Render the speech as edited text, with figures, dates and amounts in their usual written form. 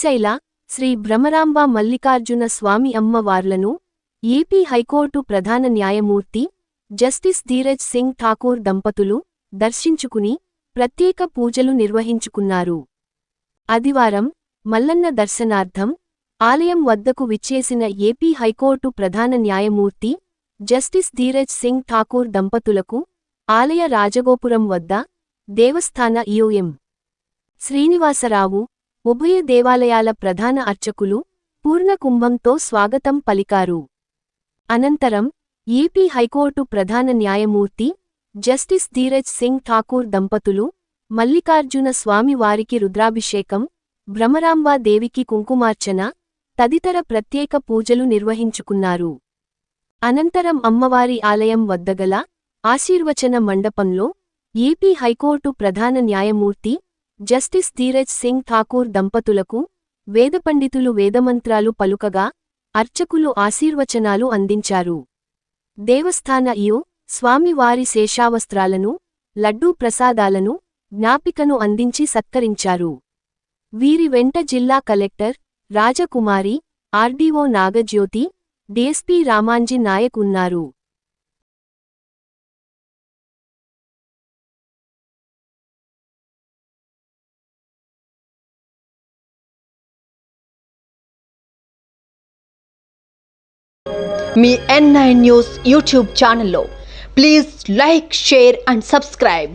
శ్రీశైల శ్రీ భ్రమరాంబ మల్లికార్జున స్వామి అమ్మవార్లను AP high court ప్రధాన న్యాయమూర్తి జస్టిస్ ధీరజ్ సింగ్ ఠాకూర్ దంపతులు దర్శించుకుని ప్రత్యేక పూజలు నిర్వహించుకున్నారు. ఆదివారం మల్లన్న దర్శనార్థం ఆలయం వద్దకు విచ్చేసిన ఏపీ హైకోర్టు ప్రధాన న్యాయమూర్తి జస్టిస్ ధీరజ్ సింగ్ ఠాకూర్ దంపతులకు ఆలయ రాజగోపురం వద్ద దేవస్థాన ఈఓఎం శ్రీనివాసరావు, ఉభయ దేవాలయాల ప్రధాన అర్చకులు పూర్ణకుంభంతో స్వాగతం పలికారు. అనంతరం ఏపీ హైకోర్టు ప్రధాన న్యాయమూర్తి జస్టిస్ ధీరజ్ సింగ్ ఠాకూర్ దంపతులు మల్లికార్జున స్వామి వారికి రుద్రాభిషేకం, భ్రమరాంబా దేవికి కుంకుమార్చన తదితర ప్రత్యేక పూజలు నిర్వహించుకున్నారు. అనంతరం అమ్మవారి ఆలయం వద్దగల ఆశీర్వచన మండపంలో ఏపీ హైకోర్టు ప్రధాన న్యాయమూర్తి జస్టిస్ ధీరజ్ సింగ్ ఠాకూర్ దంపతులకు వేదపండితులు వేదమంత్రాలు పలుకగా అర్చకులు ఆశీర్వచనాలు అందించారు. దేవస్థాన ఈఓ స్వామివారి శేషావస్త్రాలను, లడ్డూ ప్రసాదాలను, జ్ఞాపికను అందించి సత్కరించారు. వీరి వెంట జిల్లా కలెక్టర్ రాజకుమారి, ఆర్డీఓ నాగజ్యోతి, డీఎస్పీ రామాంజీ నాయక్ ఉన్నారు. మీ N9 న్యూస్ యూట్యూబ్ ఛానల్లో please like, share and subscribe.